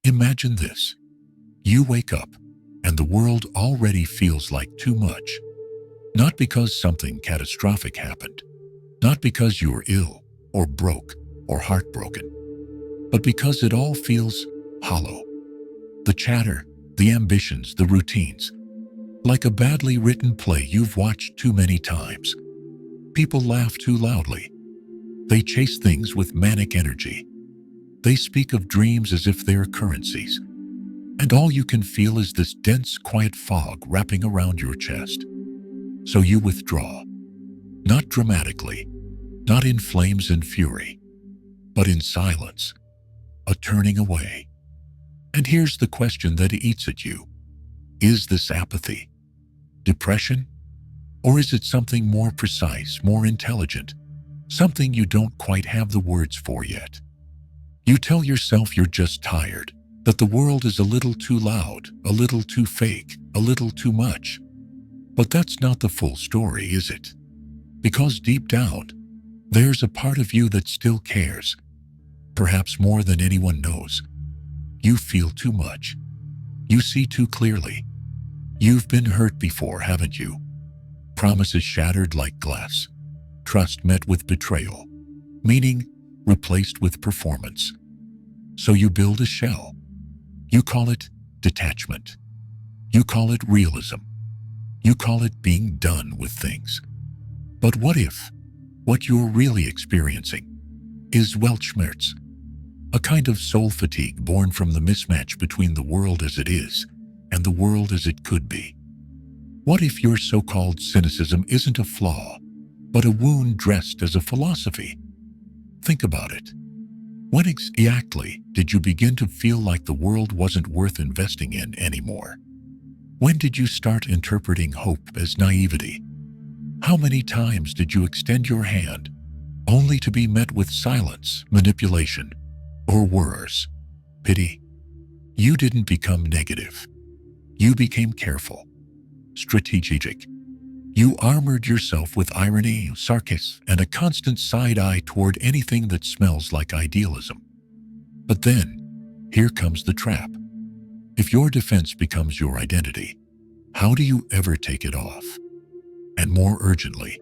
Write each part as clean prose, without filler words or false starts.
Imagine this. You wake up, and the world already feels like too much. Not because something catastrophic happened, not because you were ill, or broke, or heartbroken, but because it all feels hollow. The chatter, the ambitions, the routines, like a badly written play you've watched too many times. People laugh too loudly. They chase things with manic energy. They speak of dreams as if they're currencies. And all you can feel is this dense, quiet fog wrapping around your chest. So you withdraw. Not dramatically, not in flames and fury, but in silence, a turning away. And here's the question that eats at you. Is this apathy? Depression? Or is it something more precise, more intelligent? Something you don't quite have the words for yet? You tell yourself you're just tired, that the world is a little too loud, a little too fake, a little too much. But that's not the full story, is it? Because deep down, there's a part of you that still cares, perhaps more than anyone knows. You feel too much. You see too clearly. You've been hurt before, haven't you? Promises shattered like glass. Trust met with betrayal. Meaning replaced with performance. So you build a shell. You call it detachment. You call it realism. You call it being done with things. But what if what you're really experiencing is Weltschmerz, a kind of soul fatigue born from the mismatch between the world as it is and the world as it could be? What if your so-called cynicism isn't a flaw, but a wound dressed as a philosophy? Think about it. When exactly did you begin to feel like the world wasn't worth investing in anymore? When did you start interpreting hope as naivety? How many times did you extend your hand only to be met with silence, manipulation, or worse, pity? You didn't become negative. You became careful, strategic. You armored yourself with irony, sarcasm, and a constant side-eye toward anything that smells like idealism. But then, here comes the trap. If your defense becomes your identity, how do you ever take it off? And more urgently,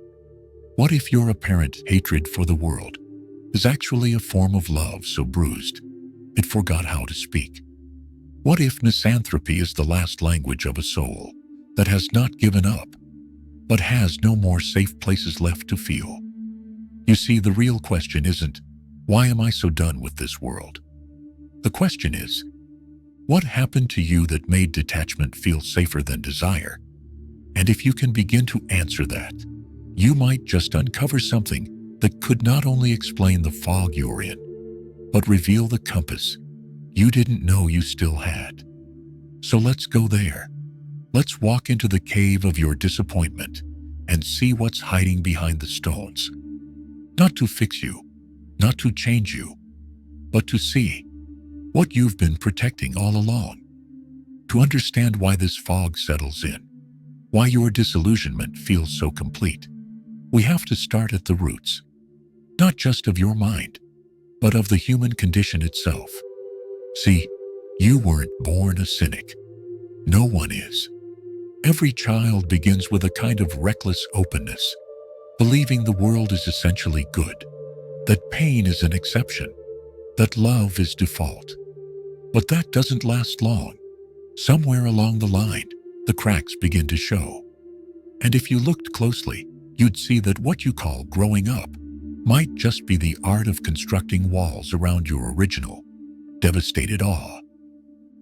what if your apparent hatred for the world is actually a form of love so bruised it forgot how to speak? What if misanthropy is the last language of a soul that has not given up, but has no more safe places left to feel? You see, the real question isn't, why am I so done with this world? The question is, what happened to you that made detachment feel safer than desire? And if you can begin to answer that, you might just uncover something that could not only explain the fog you're in, but reveal the compass you didn't know you still had. So let's go there. Let's walk into the cave of your disappointment and see what's hiding behind the stones. Not to fix you, not to change you, but to see what you've been protecting all along. To understand why this fog settles in, why your disillusionment feels so complete, we have to start at the roots, not just of your mind, but of the human condition itself. See, you weren't born a cynic. No one is. Every child begins with a kind of reckless openness, believing the world is essentially good, that pain is an exception, that love is default. But that doesn't last long. Somewhere along the line, the cracks begin to show. And if you looked closely, you'd see that what you call growing up might just be the art of constructing walls around your original, devastated awe.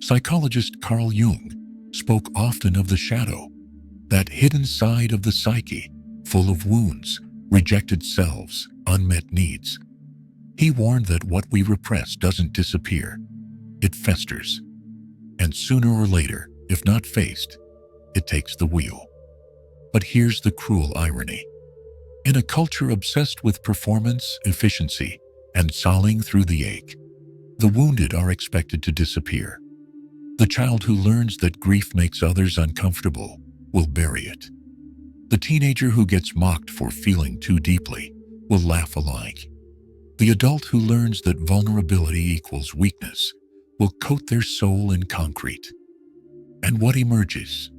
Psychologist Carl Jung spoke often of the shadow, that hidden side of the psyche, full of wounds, rejected selves, unmet needs. He warned that what we repress doesn't disappear, it festers. And sooner or later, if not faced, it takes the wheel. But here's the cruel irony. In a culture obsessed with performance, efficiency, and sawing through the ache, the wounded are expected to disappear. The child who learns that grief makes others uncomfortable will bury it. The teenager who gets mocked for feeling too deeply will laugh alike. The adult who learns that vulnerability equals weakness will coat their soul in concrete. And what emerges?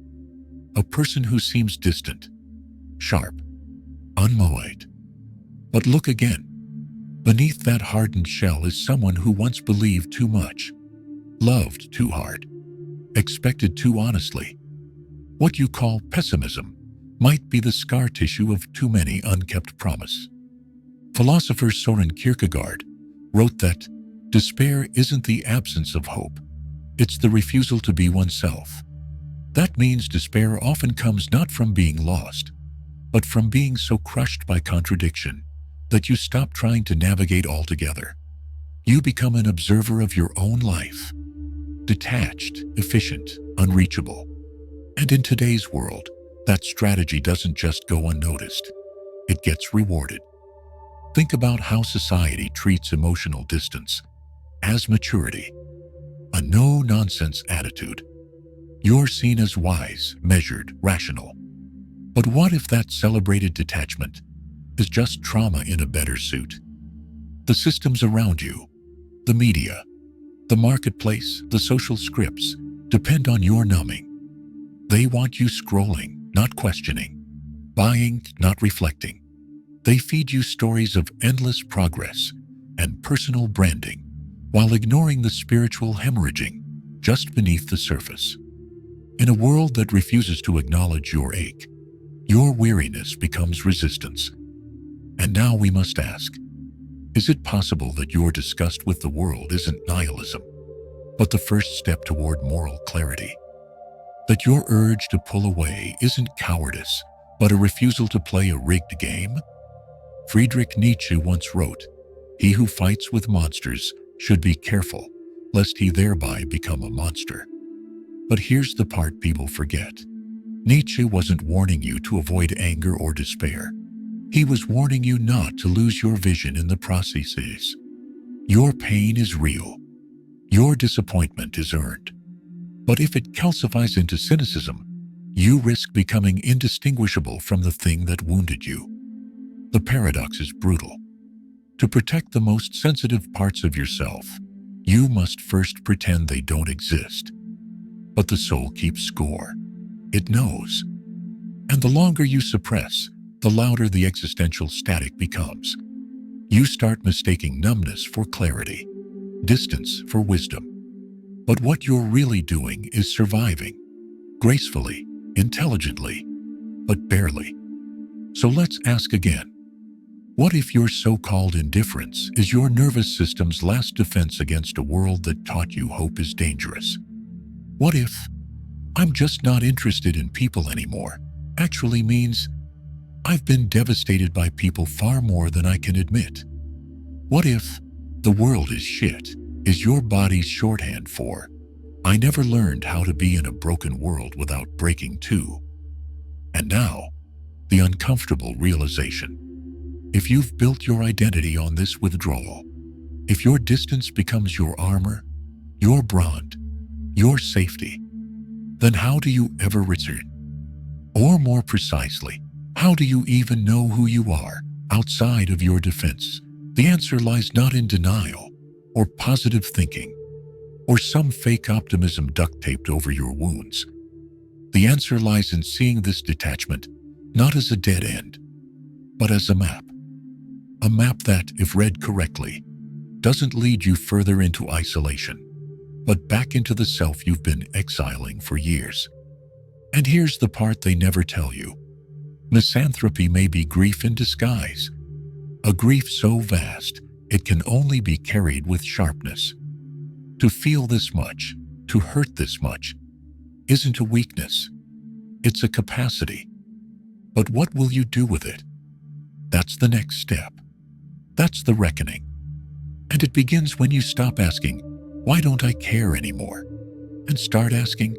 A person who seems distant, sharp, unmoved. But look again. Beneath that hardened shell is someone who once believed too much, loved too hard, expected too honestly. What you call pessimism might be the scar tissue of too many unkept promises. Philosopher Soren Kierkegaard wrote that despair isn't the absence of hope, it's the refusal to be oneself. That means despair often comes not from being lost, but from being so crushed by contradiction that you stop trying to navigate altogether. You become an observer of your own life, detached, efficient, unreachable. And in today's world, that strategy doesn't just go unnoticed, it gets rewarded. Think about how society treats emotional distance as maturity, a no-nonsense attitude. You're seen as wise, measured, rational. But what if that celebrated detachment is just trauma in a better suit? The systems around you, the media, the marketplace, the social scripts depend on your numbing. They want you scrolling, not questioning, buying, not reflecting. They feed you stories of endless progress and personal branding while ignoring the spiritual hemorrhaging just beneath the surface. In a world that refuses to acknowledge your ache, your weariness becomes resistance. And now we must ask, is it possible that your disgust with the world isn't nihilism, but the first step toward moral clarity? That your urge to pull away isn't cowardice, but a refusal to play a rigged game? Friedrich Nietzsche once wrote, "He who fights with monsters should be careful, lest he thereby become a monster." But here's the part people forget. Nietzsche wasn't warning you to avoid anger or despair. He was warning you not to lose your vision in the processes. Your pain is real. Your disappointment is earned. But if it calcifies into cynicism, you risk becoming indistinguishable from the thing that wounded you. The paradox is brutal. To protect the most sensitive parts of yourself, you must first pretend they don't exist. But the soul keeps score. It knows. And the longer you suppress, the louder the existential static becomes. You start mistaking numbness for clarity, distance for wisdom. But what you're really doing is surviving, gracefully, intelligently, but barely. So let's ask again. What if your so-called indifference is your nervous system's last defense against a world that taught you hope is dangerous? What if "I'm just not interested in people anymore" actually means "I've been devastated by people far more than I can admit"? What if "the world is shit" is your body's shorthand for "I never learned how to be in a broken world without breaking too"? And now, the uncomfortable realization. If you've built your identity on this withdrawal, if your distance becomes your armor, your brand, your safety, then how do you ever return? Or more precisely, how do you even know who you are outside of your defense? The answer lies not in denial or positive thinking or some fake optimism duct-taped over your wounds. The answer lies in seeing this detachment not as a dead end, but as a map. A map that, if read correctly, doesn't lead you further into isolation, but back into the self you've been exiling for years. And here's the part they never tell you. Misanthropy may be grief in disguise, a grief so vast it can only be carried with sharpness. To feel this much, to hurt this much, isn't a weakness. It's a capacity. But what will you do with it? That's the next step. That's the reckoning. And it begins when you stop asking, "Why don't I care anymore?" and start asking,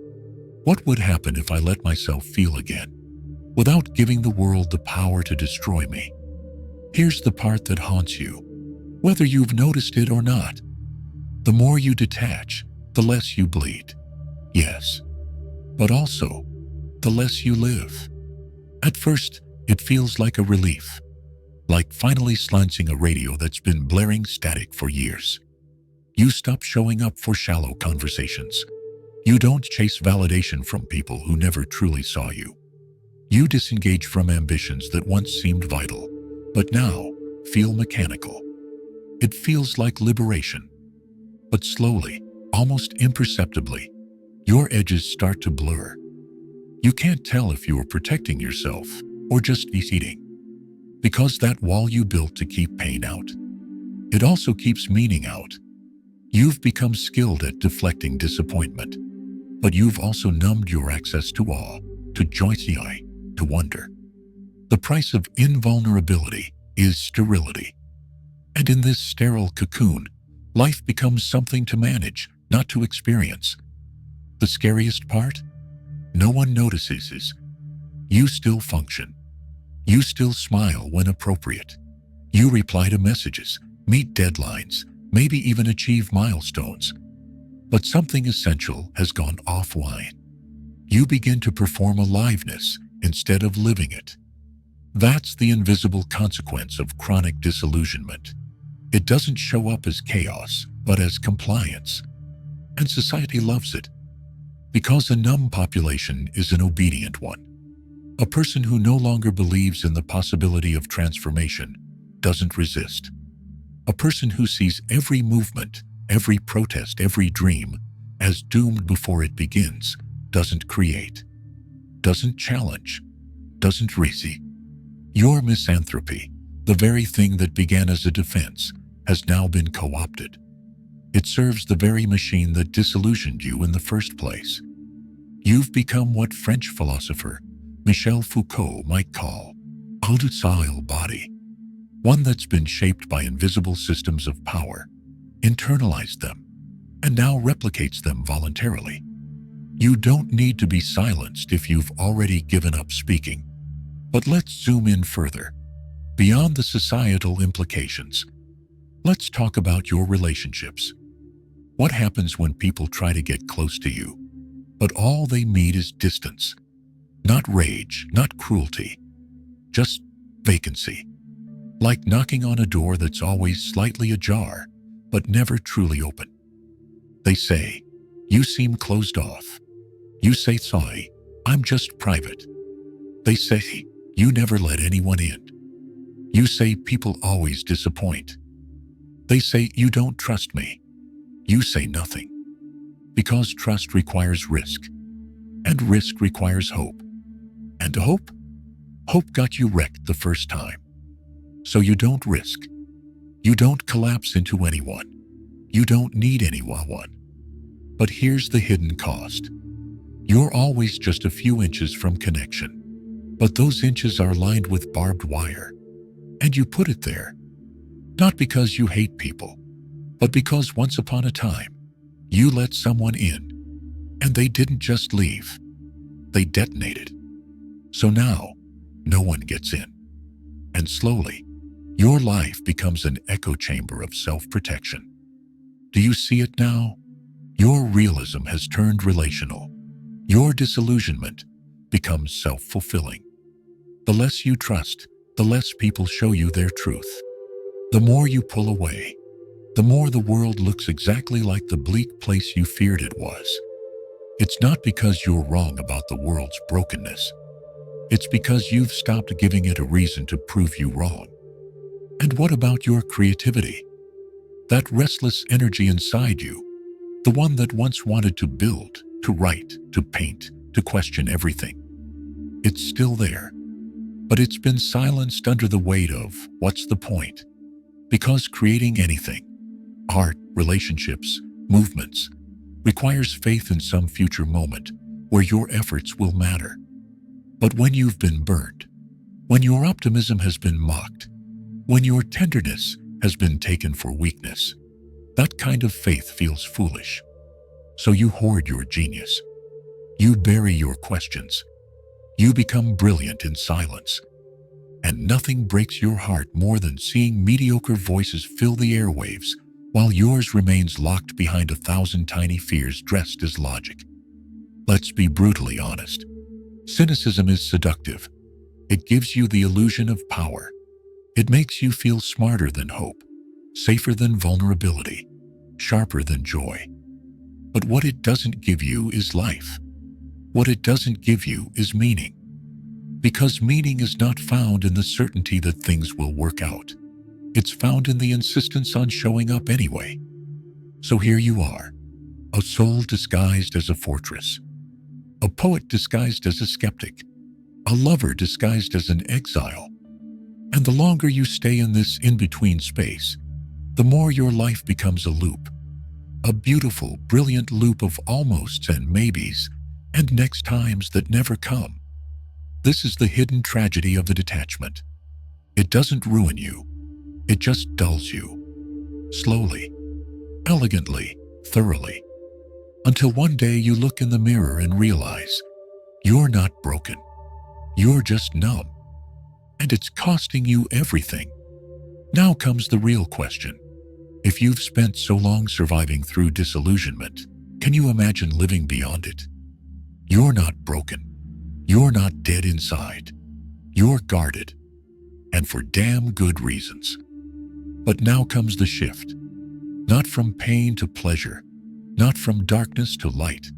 "What would happen if I let myself feel again, without giving the world the power to destroy me?" Here's the part that haunts you, whether you've noticed it or not. The more you detach, the less you bleed. Yes, but also, the less you live. At first, it feels like a relief, like finally silencing a radio that's been blaring static for years. You stop showing up for shallow conversations. You don't chase validation from people who never truly saw you. You disengage from ambitions that once seemed vital, but now feel mechanical. It feels like liberation. But slowly, almost imperceptibly, your edges start to blur. You can't tell if you are protecting yourself or just eating, because that wall you built to keep pain out, it also keeps meaning out. You've become skilled at deflecting disappointment, but you've also numbed your access to awe, to joy, to wonder. The price of invulnerability is sterility. And in this sterile cocoon, life becomes something to manage, not to experience. The scariest part? No one notices is you still function. You still smile when appropriate. You reply to messages, meet deadlines, maybe even achieve milestones. But something essential has gone offline. You begin to perform aliveness instead of living it. That's the invisible consequence of chronic disillusionment. It doesn't show up as chaos, but as compliance. And society loves it, because a numb population is an obedient one. A person who no longer believes in the possibility of transformation doesn't resist. A person who sees every movement, every protest, every dream as doomed before it begins doesn't create, doesn't challenge, doesn't reason. Your misanthropy, the very thing that began as a defense, has now been co-opted. It serves the very machine that disillusioned you in the first place. You've become what French philosopher Michel Foucault might call a docile body, one that's been shaped by invisible systems of power, internalized them, and now replicates them voluntarily. You don't need to be silenced if you've already given up speaking. But let's zoom in further, beyond the societal implications. Let's talk about your relationships. What happens when people try to get close to you, but all they meet is distance? Not rage, not cruelty, just vacancy. Like knocking on a door that's always slightly ajar, but never truly open. They say, "You seem closed off." You say, "Sorry, I'm just private." They say, "You never let anyone in." You say, "People always disappoint." They say, "You don't trust me." You say nothing. Because trust requires risk. And risk requires hope. And hope? Hope got you wrecked the first time. So you don't risk. You don't collapse into anyone. You don't need anyone. But here's the hidden cost. You're always just a few inches from connection. But those inches are lined with barbed wire. And you put it there. Not because you hate people, but because once upon a time, you let someone in, and they didn't just leave. They detonated. So now, no one gets in. And slowly, your life becomes an echo chamber of self-protection. Do you see it now? Your realism has turned relational. Your disillusionment becomes self-fulfilling. The less you trust, the less people show you their truth. The more you pull away, the more the world looks exactly like the bleak place you feared it was. It's not because you're wrong about the world's brokenness. It's because you've stopped giving it a reason to prove you wrong. And what about your creativity? That restless energy inside you, the one that once wanted to build, to write, to paint, to question everything. It's still there, but it's been silenced under the weight of what's the point? Because creating anything, art, relationships, movements, requires faith in some future moment where your efforts will matter. But when you've been burned, when your optimism has been mocked, when your tenderness has been taken for weakness, that kind of faith feels foolish. So you hoard your genius. You bury your questions. You become brilliant in silence. And nothing breaks your heart more than seeing mediocre voices fill the airwaves while yours remains locked behind 1,000 tiny fears dressed as logic. Let's be brutally honest. Cynicism is seductive. It gives you the illusion of power. It makes you feel smarter than hope, safer than vulnerability, sharper than joy. But what it doesn't give you is life. What it doesn't give you is meaning. Because meaning is not found in the certainty that things will work out. It's found in the insistence on showing up anyway. So here you are, a soul disguised as a fortress, a poet disguised as a skeptic, a lover disguised as an exile. And the longer you stay in this in-between space, the more your life becomes a loop. A beautiful, brilliant loop of almosts and maybes and next times that never come. This is the hidden tragedy of the detachment. It doesn't ruin you. It just dulls you. Slowly, elegantly, thoroughly. Until one day you look in the mirror and realize you're not broken. You're just numb. And it's costing you everything. Now comes the real question. If you've spent so long surviving through disillusionment, can you imagine living beyond it? You're not broken. You're not dead inside. You're guarded. And for damn good reasons. But now comes the shift. Not from pain to pleasure. Not from darkness to light.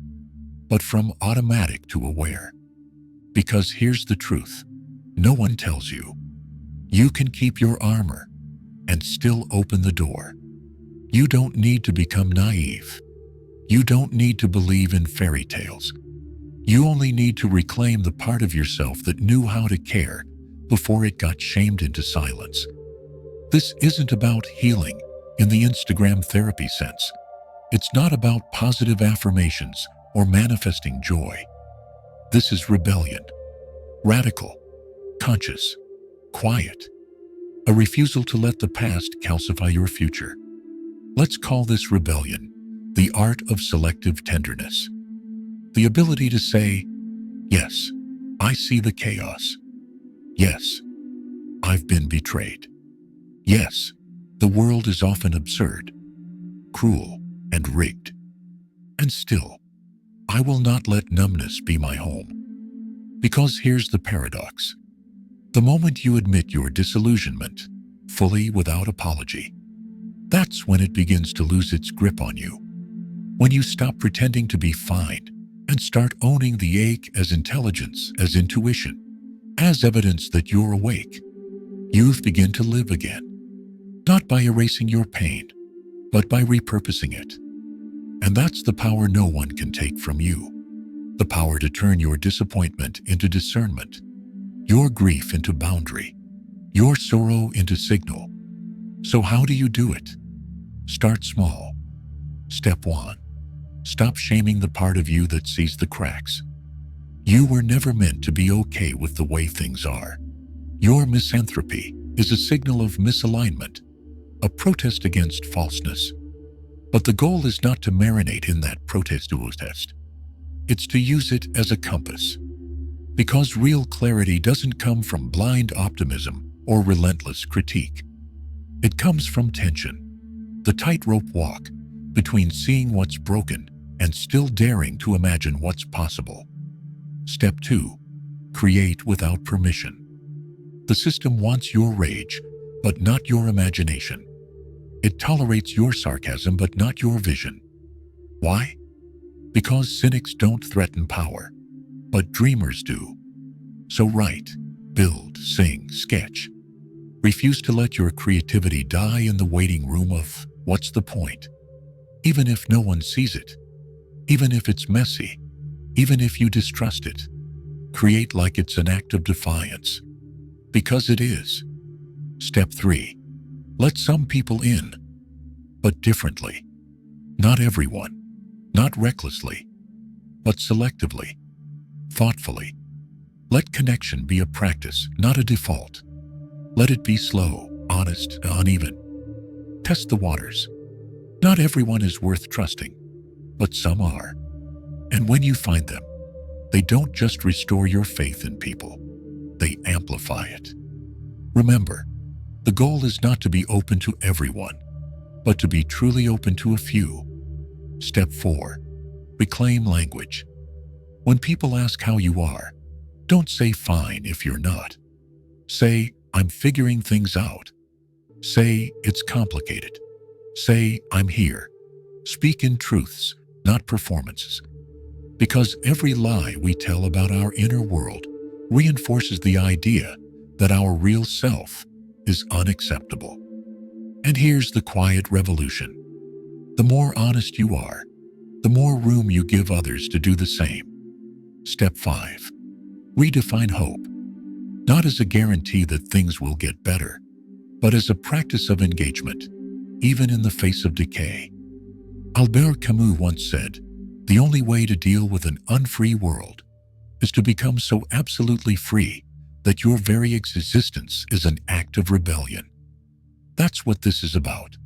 But from automatic to aware. Because here's the truth. No one tells you. You can keep your armor and still open the door. You don't need to become naive. You don't need to believe in fairy tales. You only need to reclaim the part of yourself that knew how to care before it got shamed into silence. This isn't about healing in the Instagram therapy sense. It's not about positive affirmations or manifesting joy. This is rebellion. Radical, conscious, quiet. A refusal to let the past calcify your future. Let's call this rebellion, the art of selective tenderness. The ability to say, yes, I see the chaos. Yes, I've been betrayed. Yes, the world is often absurd, cruel, and rigged. And still, I will not let numbness be my home. Because here's the paradox. The moment you admit your disillusionment, fully without apology, that's when it begins to lose its grip on you. When you stop pretending to be fine and start owning the ache as intelligence, as intuition, as evidence that you're awake, you've begun to live again. Not by erasing your pain, but by repurposing it. And that's the power no one can take from you. The power to turn your disappointment into discernment, your grief into boundary, your sorrow into signal. So how do you do it? Start small. Step 1. Stop shaming the part of you that sees the cracks. You were never meant to be okay with the way things are. Your misanthropy is a signal of misalignment, a protest against falseness. But the goal is not to marinate in that protest. It's to use it as a compass. Because real clarity doesn't come from blind optimism or relentless critique. It comes from tension, the tightrope walk between seeing what's broken and still daring to imagine what's possible. Step 2. Create without permission. The system wants your rage, but not your imagination. It tolerates your sarcasm, but not your vision. Why? Because cynics don't threaten power, but dreamers do. So write, build, sing, sketch. Refuse to let your creativity die in the waiting room of what's the point? Even if no one sees it, even if it's messy, even if you distrust it, create like it's an act of defiance. Because it is. Step 3. Let some people in, but differently. Not everyone, not recklessly, but selectively, thoughtfully. Let connection be a practice, not a default. Let it be slow, honest, uneven. Test the waters. Not everyone is worth trusting, but some are. And when you find them, they don't just restore your faith in people, they amplify it. Remember, the goal is not to be open to everyone, but to be truly open to a few. Step 4. Reclaim language. When people ask how you are, don't say fine if you're not. Say, I'm figuring things out. Say, it's complicated. Say, I'm here. Speak in truths, not performances. Because every lie we tell about our inner world reinforces the idea that our real self is unacceptable. And here's the quiet revolution. The more honest you are, the more room you give others to do the same. Step 5. Redefine hope. Not as a guarantee that things will get better, but as a practice of engagement, even in the face of decay. Albert Camus once said, "The only way to deal with an unfree world is to become so absolutely free that your very existence is an act of rebellion." That's what this is about.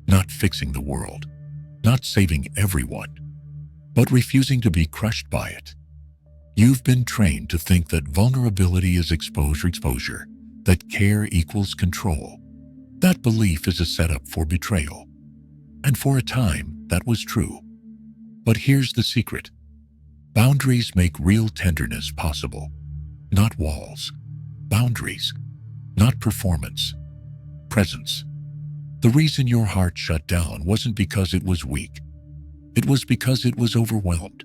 Not fixing the world, not saving everyone, but refusing to be crushed by it. You've been trained to think that vulnerability is exposure, that care equals control. That belief is a setup for betrayal. And for a time, that was true. But here's the secret. Boundaries make real tenderness possible. Not walls. Boundaries. Not performance. Presence. The reason your heart shut down wasn't because it was weak. It was because it was overwhelmed.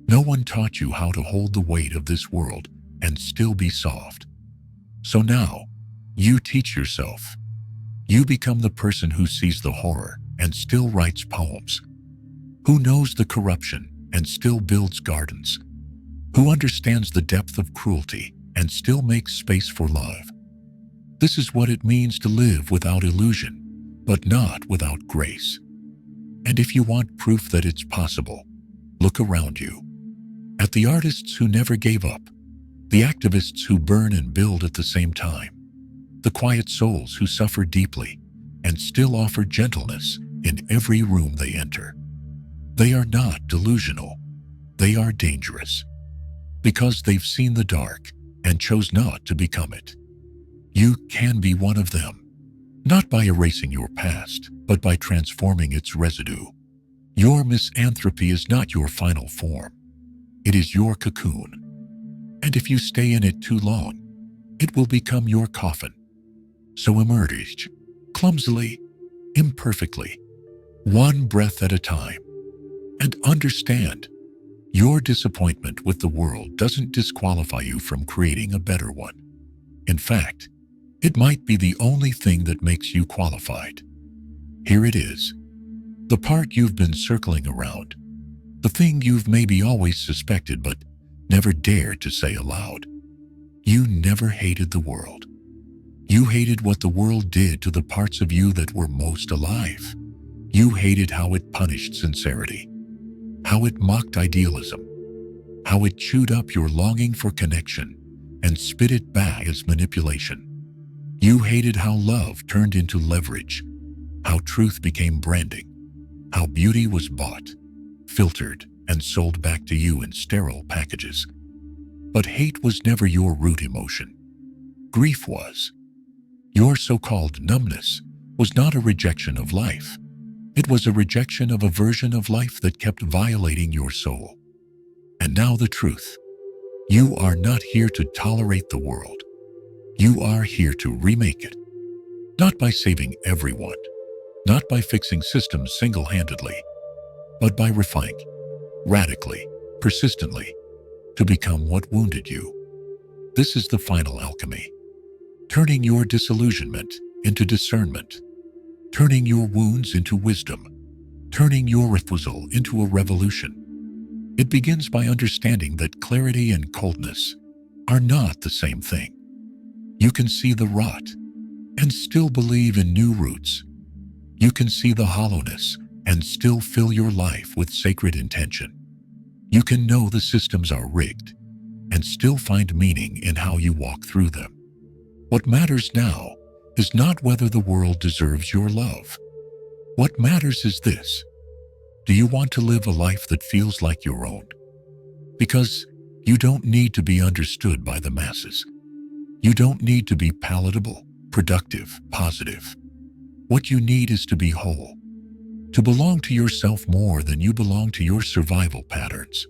No one taught you how to hold the weight of this world and still be soft. So now, you teach yourself. You become the person who sees the horror and still writes poems, who knows the corruption and still builds gardens, who understands the depth of cruelty and still makes space for love. This is what it means to live without illusion, but not without grace. And if you want proof that it's possible, look around you. At the artists who never gave up, the activists who burn and build at the same time, the quiet souls who suffer deeply and still offer gentleness in every room they enter. They are not delusional. They are dangerous because they've seen the dark and chose not to become it. You can be one of them, not by erasing your past, but by transforming its residue. Your misanthropy is not your final form. It is your cocoon. And if you stay in it too long, it will become your coffin. So emerge, clumsily, imperfectly, one breath at a time. And understand, your disappointment with the world doesn't disqualify you from creating a better one. In fact, it might be the only thing that makes you qualified. Here it is. The part you've been circling around. The thing you've maybe always suspected but never dared to say aloud. You never hated the world. You hated what the world did to the parts of you that were most alive. You hated how it punished sincerity, how it mocked idealism, how it chewed up your longing for connection and spit it back as manipulation. You hated how love turned into leverage, how truth became branding, how beauty was bought, filtered, and sold back to you in sterile packages. But hate was never your root emotion. Grief was. Your so-called numbness was not a rejection of life. It was a rejection of a version of life that kept violating your soul. And now the truth. You are not here to tolerate the world. You are here to remake it. Not by saving everyone, not by fixing systems single-handedly, but by refining, radically, persistently, to become what wounded you. This is the final alchemy. Turning your disillusionment into discernment, turning your wounds into wisdom, turning your refusal into a revolution. It begins by understanding that clarity and coldness are not the same thing. You can see the rot and still believe in new roots. You can see the hollowness and still fill your life with sacred intention. You can know the systems are rigged and still find meaning in how you walk through them. What matters now is not whether the world deserves your love. What matters is this. Do you want to live a life that feels like your own? Because you don't need to be understood by the masses. You don't need to be palatable, productive, positive. What you need is to be whole, to belong to yourself more than you belong to your survival patterns.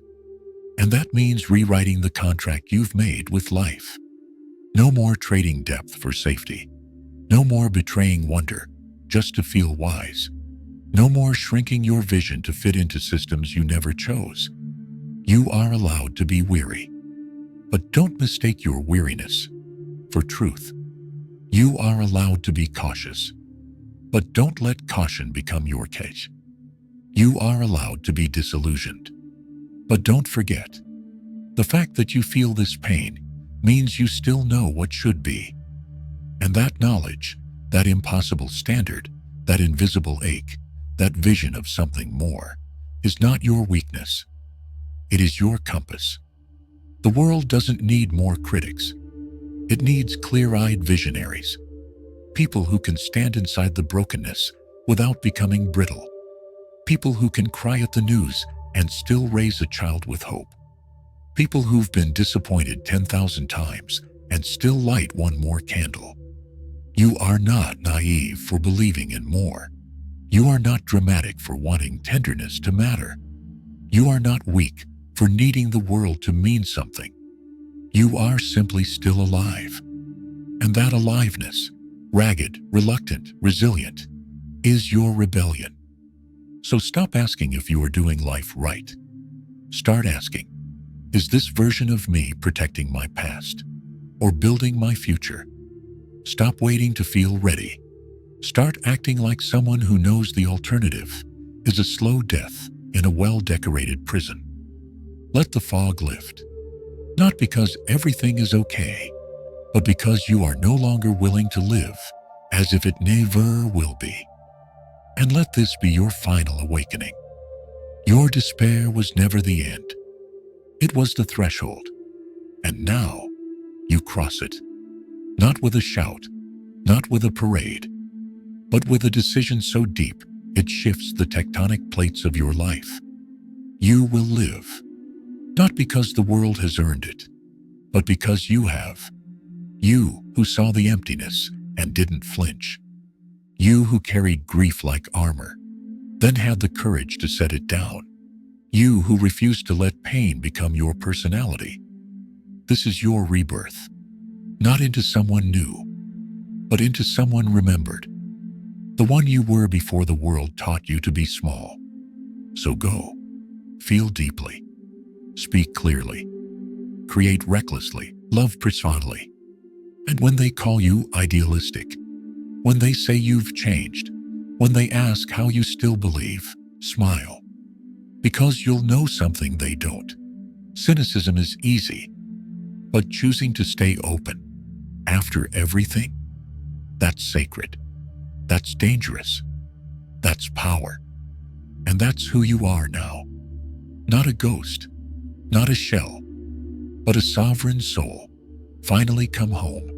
And that means rewriting the contract you've made with life. No more trading depth for safety. No more betraying wonder just to feel wise. No more shrinking your vision to fit into systems you never chose. You are allowed to be weary. But don't mistake your weariness for truth. You are allowed to be cautious. But don't let caution become your cage. You are allowed to be disillusioned. But don't forget, the fact that you feel this pain means you still know what should be. And that knowledge, that impossible standard, that invisible ache, that vision of something more, is not your weakness. It is your compass. The world doesn't need more critics. It needs clear-eyed visionaries. People who can stand inside the brokenness without becoming brittle. People who can cry at the news and still raise a child with hope. People who've been disappointed 10,000 times and still light one more candle. You are not naive for believing in more. You are not dramatic for wanting tenderness to matter. You are not weak for needing the world to mean something. You are simply still alive. And that aliveness, ragged, reluctant, resilient, is your rebellion. So stop asking if you are doing life right. Start asking, is this version of me protecting my past or building my future? Stop waiting to feel ready. Start acting like someone who knows the alternative is a slow death in a well-decorated prison. Let the fog lift. Not because everything is okay, but because you are no longer willing to live as if it never will be. And let this be your final awakening. Your despair was never the end. It was the threshold. And now you cross it. Not with a shout, not with a parade, but with a decision so deep it shifts the tectonic plates of your life. You will live. Not because the world has earned it, but because you have. You who saw the emptiness and didn't flinch. You who carried grief like armor, then had the courage to set it down. You who refused to let pain become your personality. This is your rebirth. Not into someone new, but into someone remembered. The one you were before the world taught you to be small. So go. Feel deeply. Speak clearly. Create recklessly. Love profoundly. And when they call you idealistic, when they say you've changed, when they ask how you still believe, smile. Because you'll know something they don't. Cynicism is easy, but choosing to stay open after everything, that's sacred. That's dangerous. That's power. And that's who you are now. Not a ghost, not a shell, but a sovereign soul, finally come home.